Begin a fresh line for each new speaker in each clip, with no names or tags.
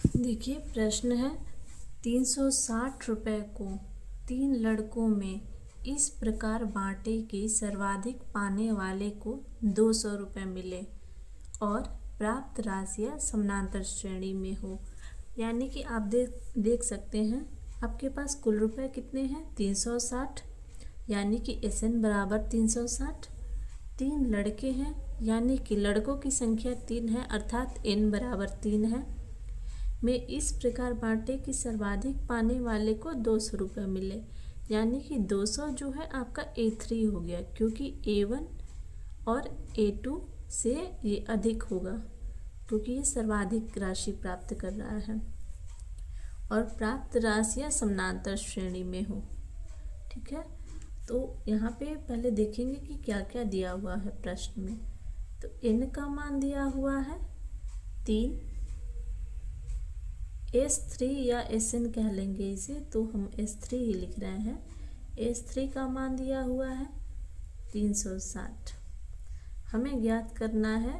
देखिए प्रश्न है 360 रुपये को 3 लड़कों में इस प्रकार बांटे कि सर्वाधिक पाने वाले को 200 रुपये मिले और प्राप्त राशियाँ समानांतर श्रेणी में हो। यानी कि आप देख सकते हैं आपके पास कुल रुपए कितने हैं 360, यानी कि SN बराबर 360। 3 लड़के हैं यानी कि लड़कों की संख्या 3 है अर्थात N बराबर 3 है। में इस प्रकार बांटे कि सर्वाधिक पाने वाले को 200 रुपये मिले, यानी कि 200 जो है आपका A3 हो गया क्योंकि A1 और A2 से ये अधिक होगा क्योंकि ये सर्वाधिक राशि प्राप्त कर रहा है और प्राप्त राशियाँ समानांतर श्रेणी में हो। ठीक है, तो यहाँ पे पहले देखेंगे कि क्या क्या दिया हुआ है प्रश्न में। तो N का मान दिया हुआ है 3, S3 या SN कह लेंगे इसे, तो हम S3 ही लिख रहे हैं। S3 का मान दिया हुआ है 360। हमें ज्ञात करना है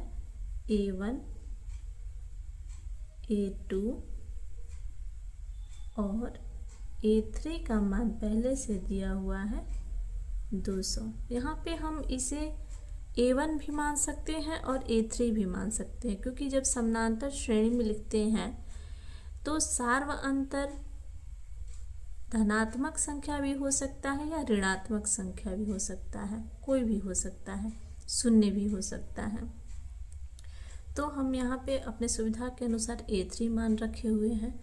A1, A2 और A3 का मान पहले से दिया हुआ है 200। यहाँ पे हम इसे A1 भी मान सकते हैं और A3 भी मान सकते हैं क्योंकि जब समानांतर श्रेणी में लिखते हैं तो सार्व अंतर धनात्मक संख्या भी हो सकता है या ऋणात्मक संख्या भी हो सकता है, कोई भी हो सकता है, शून्य भी हो सकता है। तो हम यहाँ पे अपने सुविधा के अनुसार A3 मान रखे हुए हैं।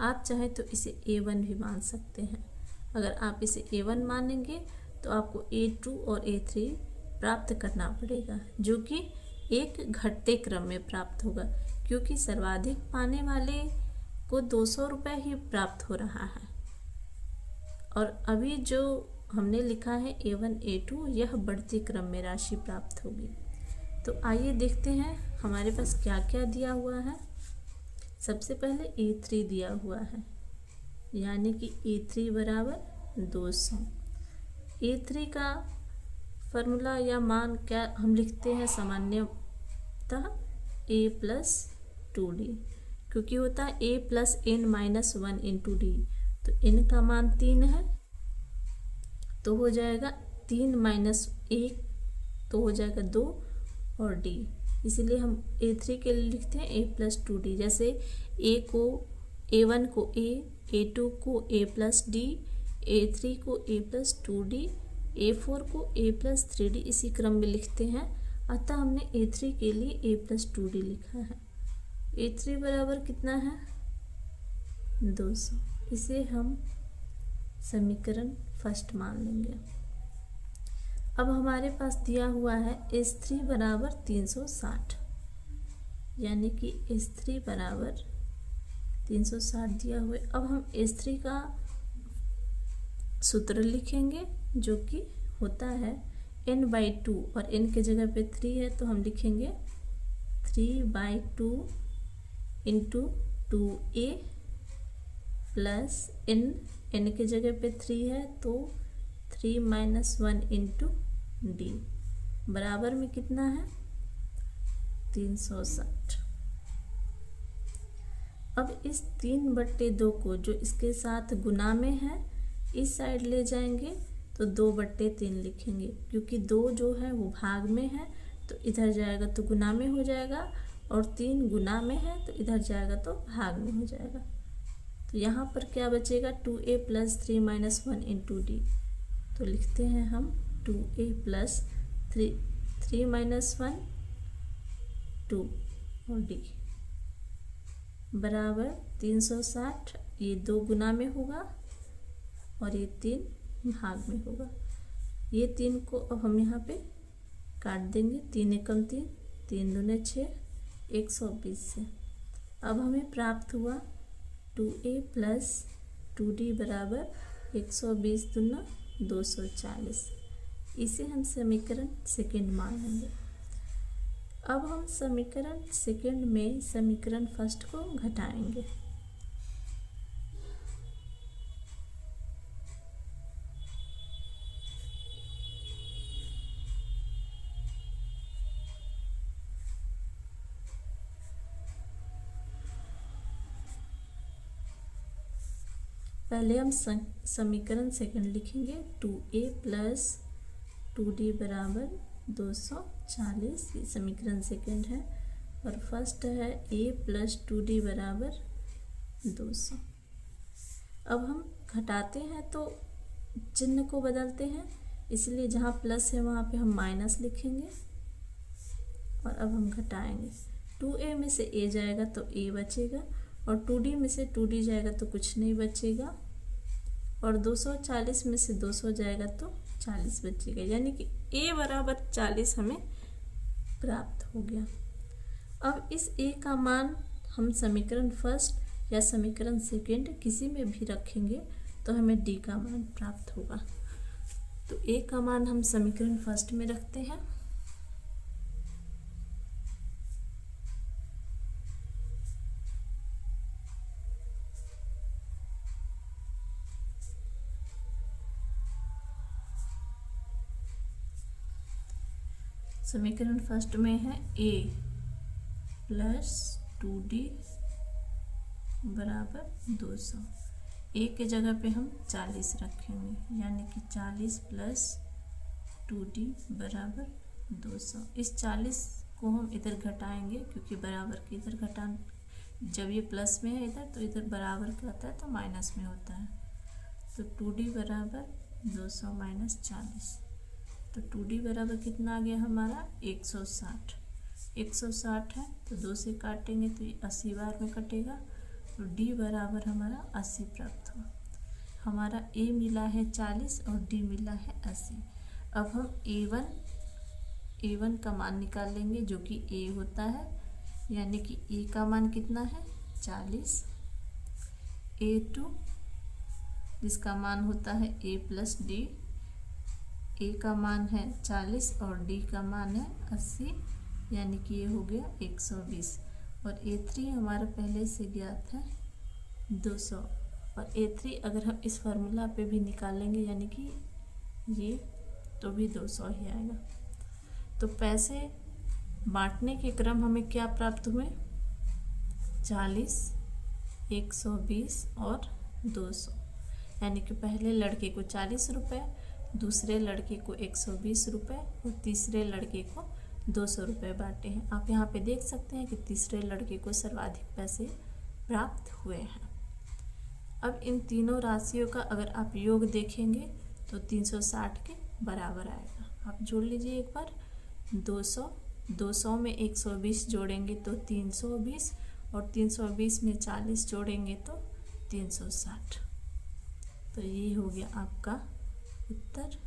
आप चाहें तो इसे A1 भी मान सकते हैं। अगर आप इसे A1 मानेंगे तो आपको A2 और A3 प्राप्त करना पड़ेगा जो कि एक घटते क्रम में प्राप्त होगा क्योंकि सर्वाधिक पाने वाले को 200 रुपये ही प्राप्त हो रहा है और अभी जो हमने लिखा है A1 A2 यह बढ़ती क्रम में राशि प्राप्त होगी। तो आइए देखते हैं हमारे पास क्या क्या दिया हुआ है। सबसे पहले A3 दिया हुआ है यानी कि A3 बराबर 200। A3 का फॉर्मूला या मान क्या हम लिखते हैं सामान्यतः A प्लस 2D क्योंकि होता है A plus N minus 1 into D। तो N का मान 3 है तो हो जाएगा 3 माइनस 1 तो हो जाएगा 2 और D, इसीलिए हम A3 के लिए लिखते हैं A प्लस 2D। जैसे A1 को A, A2 को A प्लस D, A3 को A प्लस 2D, A4 को A प्लस 3D इसी क्रम में लिखते हैं। अतः हमने A3 के लिए A प्लस 2D लिखा है। A3 बराबर कितना है 200। इसे हम समीकरण फर्स्ट मान लेंगे। अब हमारे पास दिया हुआ है S3 बराबर 360, यानी कि S3 बराबर 360 दिया हुआ है। अब हम S3 का सूत्र लिखेंगे जो कि होता है N/2 और N के जगह पे 3 है तो हम लिखेंगे 3/2 इंटू 2A प्लस N के जगह पे 3 है तो 3 माइनस 1 इंटू D बराबर में कितना है 360। अब इस 3/2 को जो इसके साथ गुना में है इस साइड ले जाएंगे तो 2/3 लिखेंगे क्योंकि 2 जो है वो भाग में है तो इधर जाएगा तो गुना में हो जाएगा और 3 गुना में है तो इधर जाएगा तो भाग में हो जाएगा। तो यहाँ पर क्या बचेगा 2A plus 3 minus 1 into D। तो लिखते हैं हम 2A प्लस 3 माइनस 1 2 और D बराबर 360। ये 2 गुना में होगा और ये 3 भाग में होगा। ये 3 को अब हम यहाँ पे काट देंगे, 3 एकम 3, 3 दूने 6, 120 से। अब हमें प्राप्त हुआ 2A प्लस 2D बराबर 120 दूना 240। इसे हम समीकरण सेकंड मान लेंगे। अब हम समीकरण सेकंड में समीकरण फर्स्ट को घटाएंगे। पहले हम समीकरण सेकंड लिखेंगे 2a प्लस 2d बराबर 240, ये समीकरण सेकंड है। और फर्स्ट है a प्लस 2d बराबर 200। अब हम घटाते हैं तो चिन्ह को बदलते हैं, इसलिए जहाँ प्लस है वहाँ पे हम माइनस लिखेंगे। और अब हम घटाएंगे, 2a में से a जाएगा तो a बचेगा, और 2d में से 2d जाएगा तो कुछ नहीं बचेगा, और 240 में से 200 जाएगा तो 40 बचेगा, यानी कि a बराबर 40 हमें प्राप्त हो गया। अब इस a का मान हम समीकरण फर्स्ट या समीकरण सेकंड किसी में भी रखेंगे तो हमें d का मान प्राप्त होगा। तो a का मान हम समीकरण फर्स्ट में रखते हैं। समीकरण फर्स्ट में है a प्लस 2d बराबर 200। a के जगह पे हम 40 रखेंगे, यानी कि 40 प्लस 2d बराबर 200। इस 40 को हम इधर घटाएंगे, क्योंकि बराबर के इधर घटा, जब ये प्लस में है इधर तो इधर बराबर का आता है तो माइनस में होता है। तो 2d बराबर 200 माइनस 40, तो 2d बराबर कितना आ गया हमारा 160। 160 है तो 2 से काटेंगे तो ये 80 बार में कटेगा, तो d बराबर हमारा 80 प्राप्त हुआ। हमारा a मिला है 40 और d मिला है 80। अब हम a1 का मान निकाल लेंगे, जो कि a होता है, यानी कि a का मान कितना है 40, a2 जिसका मान होता है a प्लस d, a का मान है 40 और d का मान है 80, यानी कि ये हो गया 120। और a3 हमारा पहले से ज्ञात है 200, और a3 अगर हम इस फार्मूला पे भी निकालेंगे यानी कि ये, तो भी 200 ही आएगा। तो पैसे बांटने के क्रम हमें क्या प्राप्त हुए, 40, 120 और 200, यानी कि पहले लड़के को 40 रुपये, दूसरे लड़के को 120 रुपये और तीसरे लड़के को 200 रुपये बांटे हैं। आप यहाँ पे देख सकते हैं कि तीसरे लड़के को सर्वाधिक पैसे प्राप्त हुए हैं। अब इन तीनों राशियों का अगर आप योग देखेंगे तो 360 के बराबर आएगा। आप जोड़ लीजिए एक बार, 200 में 120 जोड़ेंगे तो 320, और 320 में 40 जोड़ेंगे तो 360। तो ये हो गया आपका उत्तर।